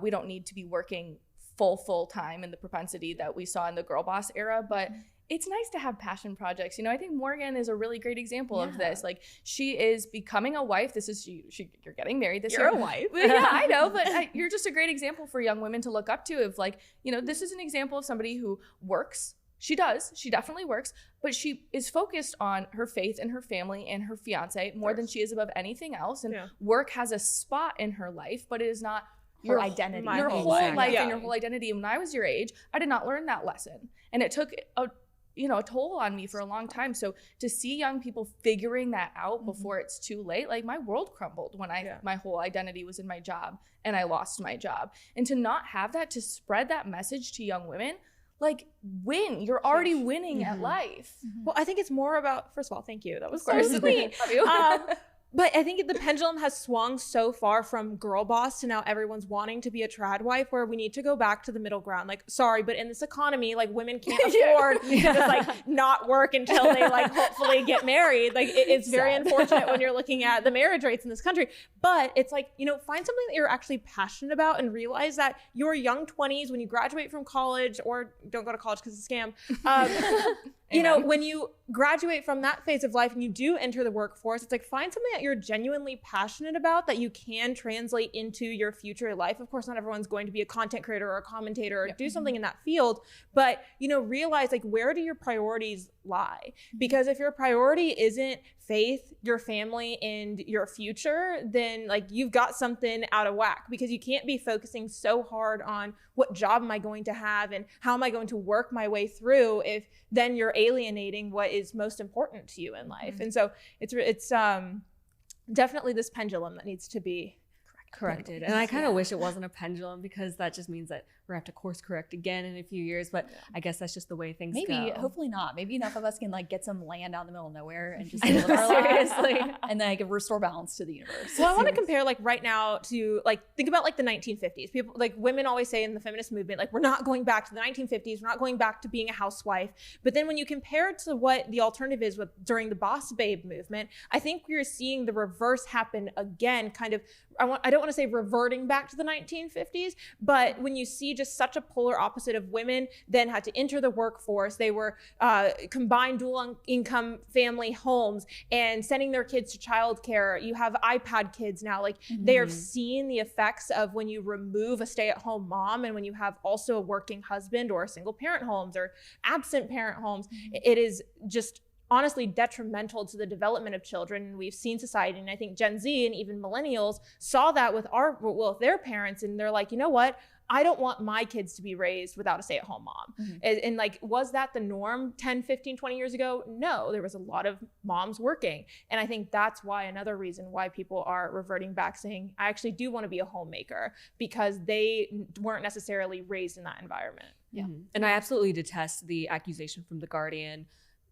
we don't need to be working full time in the propensity that we saw in the girl boss era, but it's nice to have passion projects. I think Morgan is a really great example of this. Like, she is becoming a wife. This is you're getting married this year. You're a wife. Yeah, I know, but you're just a great example for young women to look up to. Of like, this is an example of somebody who works. She definitely works, but she is focused on her faith and her family and her fiance more than she is above anything else. And work has a spot in her life, but it is not your identity, your whole life and your whole identity. And when I was your age, I did not learn that lesson, and it took a toll on me for a long time. So to see young people figuring that out before it's too late, like, my world crumbled when my whole identity was in my job and I lost my job. And to not have that, to spread that message to young women, like, win. You're already winning at life. Well, I think it's more about, first of all, thank you. That was so sweet. Love you. But I think the pendulum has swung so far from girl boss to now everyone's wanting to be a trad wife, where we need to go back to the middle ground. Like, sorry, but in this economy, like, women can't afford to just like not work until they like hopefully get married. Like, it's very unfortunate when you're looking at the marriage rates in this country. But it's like, find something that you're actually passionate about and realize that your young 20s, when you graduate from college, or don't go to college because it's a scam, when you graduate from that phase of life and you do enter the workforce, it's like, find something that you're genuinely passionate about that you can translate into your future life. Of course, not everyone's going to be a content creator or a commentator or do something in that field, but, realize, like, where do your priorities lie? Because if your priority isn't faith, your family, and your future, then like, you've got something out of whack, because you can't be focusing so hard on what job am I going to have and how am I going to work my way through, if then you're alienating what is most important to you in life. And so it's definitely this pendulum that needs to be corrected. And I kind of wish it wasn't a pendulum, because that just means that we're gonna have to course correct again in a few years. But I guess that's just the way things go. Hopefully not. Maybe enough of us can like get some land out in the middle of nowhere and just live our lives, and then I can restore balance to the universe. Well, I want to compare like right now to like, think about like the 1950s. People, like, women always say in the feminist movement, like, we're not going back to the 1950s. We're not going back to being a housewife. But then when you compare it to what the alternative is during the boss babe movement, I think we're seeing the reverse happen again, kind of. I don't want to say reverting back to the 1950s, but when you see just such a polar opposite of women then had to enter the workforce, they were combined dual income family homes and sending their kids to childcare. You have iPad kids now, like they are seeing the effects of when you remove a stay-at-home mom and when you have also a working husband or single parent homes or absent parent homes. It is just honestly detrimental to the development of children. We've seen society, and I think Gen Z and even millennials saw that with their parents, and they're like, you know what? I don't want my kids to be raised without a stay-at-home mom. And like, was that the norm 10, 15, 20 years ago? No, there was a lot of moms working. And I think that's why, another reason why people are reverting back, saying, I actually do want to be a homemaker, because they weren't necessarily raised in that environment. And I absolutely detest the accusation from The Guardian,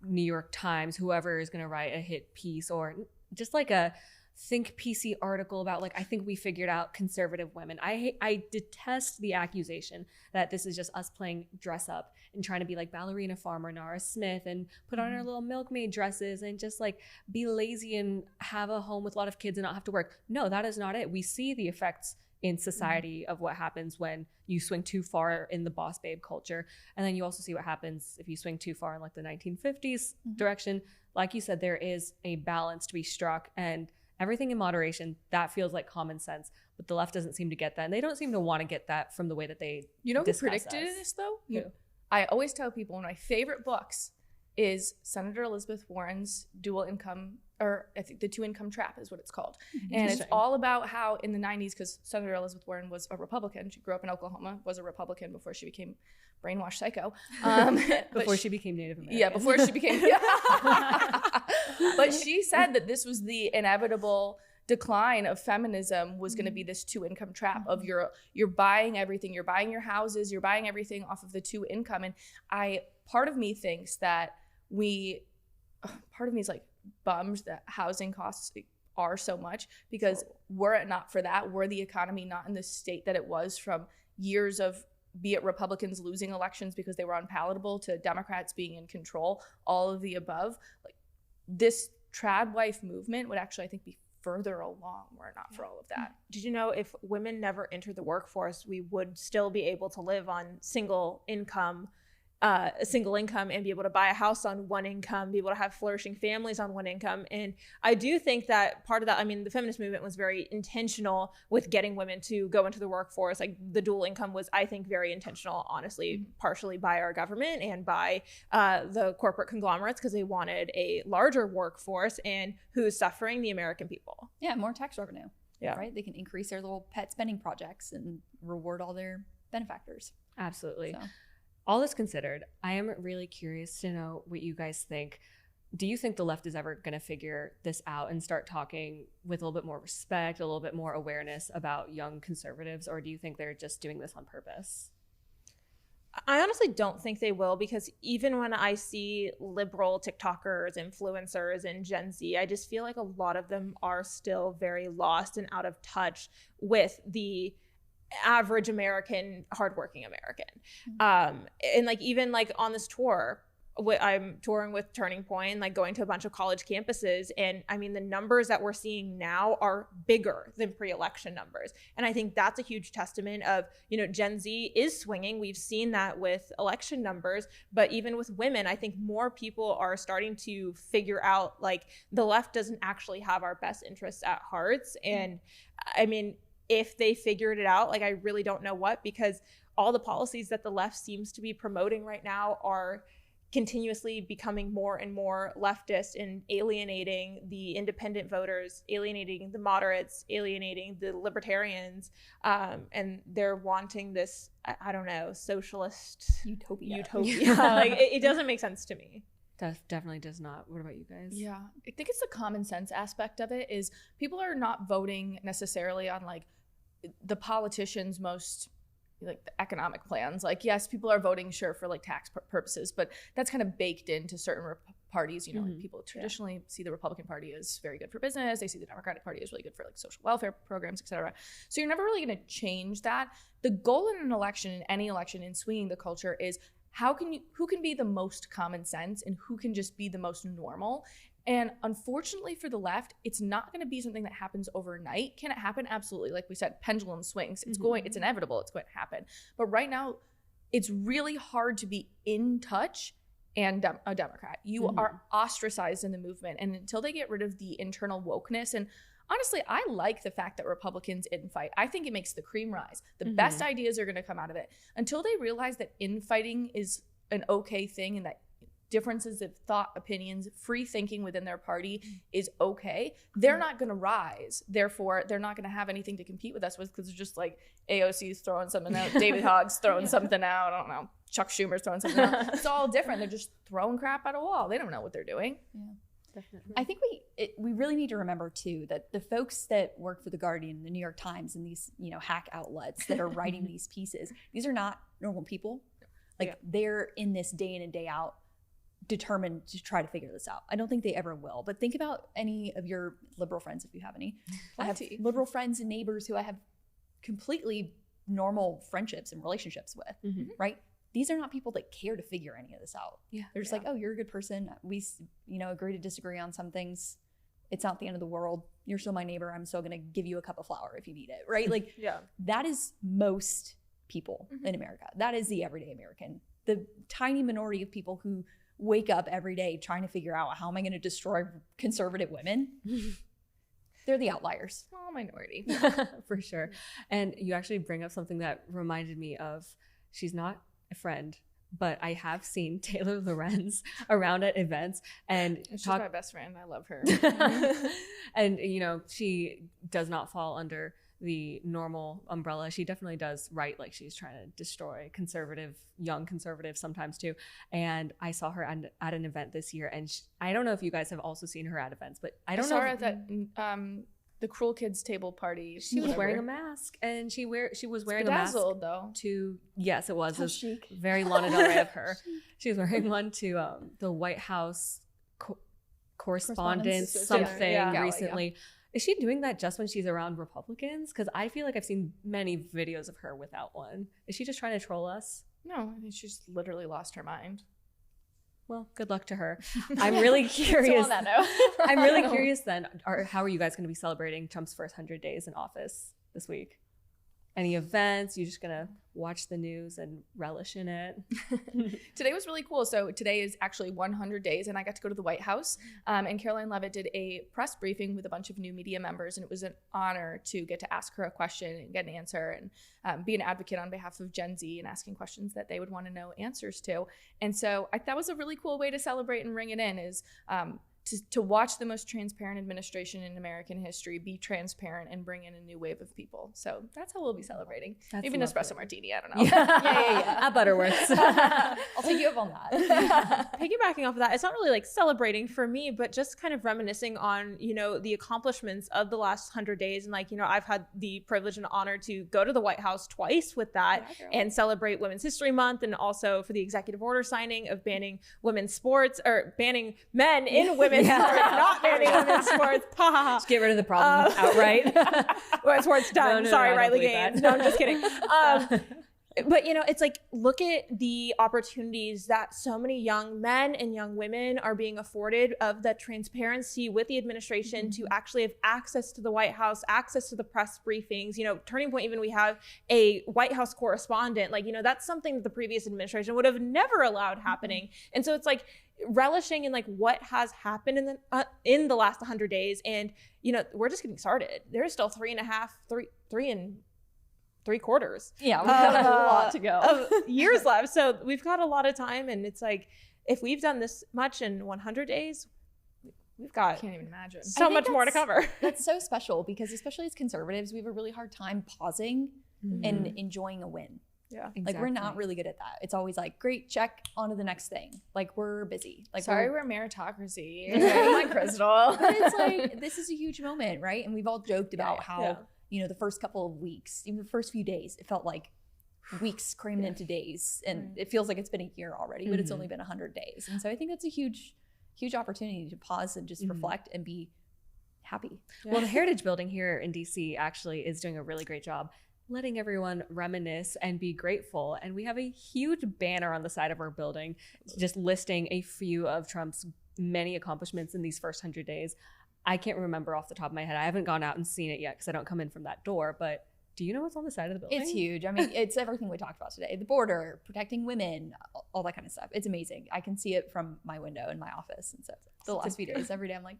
New York Times, whoever is going to write a hit piece or just like a think PC article about like, I think we figured out conservative women. I detest the accusation that this is just us playing dress up and trying to be like ballerina farmer Nara Smith and put on our little milkmaid dresses and just like be lazy and have a home with a lot of kids and not have to work. No, that is not it. We see the effects in society of what happens when you swing too far in the boss babe culture. And then you also see what happens if you swing too far in like the 1950s direction. Like you said, there is a balance to be struck, and everything in moderation. That feels like common sense, but the left doesn't seem to get that. And they don't seem to want to get that from the way that they who predicted this though? I always tell people, one of my favorite books is Senator Elizabeth Warren's dual income, or I think the two income trap is what it's called. And it's all about how in the 90s, because Senator Elizabeth Warren was a Republican. She grew up in Oklahoma, was a Republican before she became brainwashed psycho. Before she became Native American. Yeah, before she became. But she said that this was the inevitable decline of feminism, was going to be this two income trap of you're buying everything, you're buying your houses, you're buying everything off of the two income. And part of me thinks that part of me is like bummed that housing costs are so much, because were it not for that, were the economy not in the state that it was from years of be it Republicans losing elections because they were unpalatable to Democrats being in control, all of the above, like this trad wife movement would actually, I think, be further along were it not for all of that. Did you know if women never entered the workforce, we would still be able to live on a single income and be able to buy a house on one income, be able to have flourishing families on one income? And I do think that part of that, I mean, the feminist movement was very intentional with getting women to go into the workforce. Like the dual income was, I think, very intentional, honestly, partially by our government and by the corporate conglomerates, because they wanted a larger workforce. And who's suffering? The American people. Yeah, more tax revenue. Yeah. Right? They can increase their little pet spending projects and reward all their benefactors. Absolutely. So. All this considered, I am really curious to know what you guys think. Do you think the left is ever going to figure this out and start talking with a little bit more respect, a little bit more awareness about young conservatives, or do you think they're just doing this on purpose? I honestly don't think they will, because even when I see liberal TikTokers, influencers, and Gen Z, I just feel like a lot of them are still very lost and out of touch with the average American, hardworking American. And like, even like on this tour, I'm touring with Turning Point, like going to a bunch of college campuses. And I mean, the numbers that we're seeing now are bigger than pre-election numbers. And I think that's a huge testament of, you know, Gen Z is swinging. We've seen that with election numbers, but even with women, I think more people are starting to figure out like the left doesn't actually have our best interests at hearts. And I mean, if they figured it out, like I really don't know what, because all the policies that the left seems to be promoting right now are continuously becoming more and more leftist and alienating the independent voters, alienating the moderates, alienating the libertarians, and they're wanting this, I don't know, socialist utopia. Like it doesn't make sense to me. That definitely does not. What about you guys? Yeah, I think it's the common sense aspect of it is people are not voting necessarily on like the politicians' most like the economic plans. Like, yes, people are voting, sure, for like tax purposes, but that's kind of baked into certain parties. You know, like people traditionally see the Republican Party as very good for business. They see the Democratic Party as really good for like social welfare programs, et cetera. So you're never really going to change that. The goal in an election, in any election, in swinging the culture is who can be the most common sense and who can just be the most normal. And unfortunately for the left, it's not going to be something that happens overnight. Can it happen? Absolutely. Like we said, pendulum swings. It's inevitable. It's going to happen. But right now, it's really hard to be in touch and a Democrat. You are ostracized in the movement. And until they get rid of the internal wokeness, and honestly, I like the fact that Republicans infight. I think it makes the cream rise. The best ideas are going to come out of it. Until they realize that infighting is an okay thing and that differences of thought, opinions, free thinking within their party is okay, they're not going to rise. Therefore, they're not going to have anything to compete with us with, because it's just like AOC's throwing something out, David Hogg's throwing something out, I don't know, Chuck Schumer's throwing something out. It's all different. They're just throwing crap at a wall. They don't know what they're doing. Yeah. Definitely. I think we really need to remember too that the folks that work for the Guardian, the New York Times, and these, you know, hack outlets that are writing these pieces, these are not normal people. Like they're in this day in and day out, determined to try to figure this out. I don't think they ever will. But think about any of your liberal friends, if you have any. I have liberal friends and neighbors who I have completely normal friendships and relationships with, right? These are not people that care to figure any of this out. Yeah, they're just like, oh, you're a good person. We, you know, agree to disagree on some things. It's not the end of the world. You're still my neighbor. I'm still going to give you a cup of flour if you need it, right? Like, that is most people in America. That is the everyday American. The tiny minority of people who wake up every day trying to figure out, how am I going to destroy conservative women? They're the outliers. Small minority. For sure. And you actually bring up something that reminded me of, she's not a friend, but I have seen Taylor Lorenz around at events, and she's my best friend. I love her. And you know, she does not fall under the normal umbrella. She definitely does write like she's trying to destroy young conservatives sometimes too. And I saw her at an event this year, and I don't know if you guys have also seen her at events, but I saw her at that the Cruel Kids table party. She was wearing a mask, and she was wearing a mask though. Yes, it was. How chic. Very Lana Del Rey of her. She was wearing one to the White House correspondence something recently. Is she doing that just when she's around Republicans? Because I feel like I've seen many videos of her without one. Is she just trying to troll us? No, I think she's literally lost her mind. Well, good luck to her. I'm really curious. So on that note. I'm really curious then, how are you guys going to be celebrating Trump's first 100 days in office this week? Any events? You just going to watch the news and relish in it? Today was really cool. So today is actually 100 days, and I got to go to the White House. And Caroline Leavitt did a press briefing with a bunch of new media members, and it was an honor to get to ask her a question and get an answer, and be an advocate on behalf of Gen Z and asking questions that they would want to know answers to. And so that was a really cool way to celebrate and ring it in, is to watch the most transparent administration in American history be transparent and bring in a new wave of people. So that's how we'll be celebrating. That's Maybe an lovely. espresso martini, I don't know. Yeah. At Butterworth's. I'll take you up on that. Piggybacking off of that, it's not really like celebrating for me, but just kind of reminiscing on, the accomplishments of the last 100 days. And I've had the privilege and honor to go to the White House twice with that and celebrate Women's History Month, and also for the executive order signing of banning women's sports, or banning men in women's sports, not banning women's sports. Just get rid of the problem outright. Well, sports done. No, Sorry, I don't Riley believe Gaines. that. No, I'm just kidding. But it's like, look at the opportunities that so many young men and young women are being afforded of the transparency with the administration to actually have access to the White House, access to the press briefings. Turning Point, even we have a White House correspondent. That's something that the previous administration would have never allowed happening. And so it's like relishing in like what has happened in the last 100 days. And, we're just getting started. There's still 3 and 3/4. Yeah, we've got a lot to go. Of years left. So we've got a lot of time. And it's like, if we've done this much in 100 days, we've got Can't even imagine. so much more to cover. That's so special, because especially as conservatives, we have a really hard time pausing and enjoying a win. Yeah. Like, we're not really good at that. It's always like, great, check, on to the next thing. Like, we're busy. Like, Sorry, we're meritocracy. Come on, Crystal. But it's like, this is a huge moment, right? And we've all joked about how, the first couple of weeks, even the first few days, it felt like weeks crammed into days. And it feels like it's been a year already, but it's only been 100 days. And so I think that's a huge, huge opportunity to pause and just reflect and be happy. Well, the Heritage Building here in DC actually is doing a really great job letting everyone reminisce and be grateful. And we have a huge banner on the side of our building just listing a few of Trump's many accomplishments in these first 100 days. I can't remember off the top of my head. I haven't gone out and seen it yet because I don't come in from that door. But do you know what's on the side of the building? It's huge. I mean, it's everything we talked about today. The border, protecting women, all that kind of stuff. It's amazing. I can see it from my window in my office. And so the last few days, every day I'm like,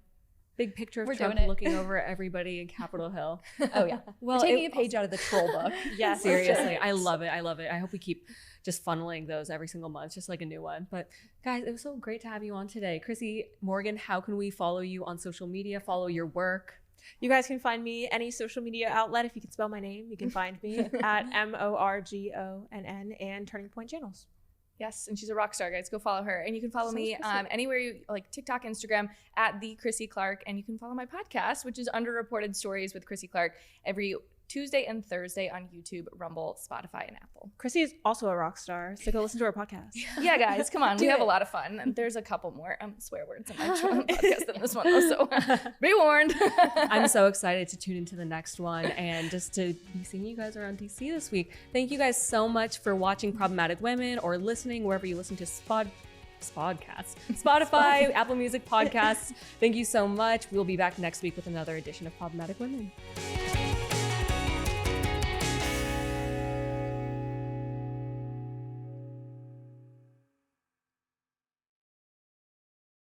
big picture of We're Trump doing it. looking over at everybody in Capitol Hill. oh yeah. Well, We're taking a page out of the troll book. Yes. Seriously, I love it. I love it. I hope we keep just funneling those every single month, just like a new one. But guys, it was so great to have you on today. Chrissy, Morgan, how can we follow you on social media, follow your work? You guys can find me any social media outlet. If you can spell my name, you can find me at MORGONN and Turning Point Channels. Yes, and she's a rock star, guys. Go follow her. And you can follow me anywhere, like TikTok, Instagram, at the Chrissy Clark. And you can follow my podcast, which is Underreported Stories with Chrissy Clark, every Tuesday and Thursday on YouTube, Rumble, Spotify, and Apple. Chrissy is also a rock star, so go listen to her podcast. Yeah, guys, come on. We have a lot of fun. And there's a couple more swear words in my podcast than this one, though, so be warned. I'm so excited to tune into the next one and just to be seeing you guys around DC this week. Thank you guys so much for watching Problematic Women or listening wherever you listen to Spotify, Apple Music podcasts. Thank you so much. We'll be back next week with another edition of Problematic Women.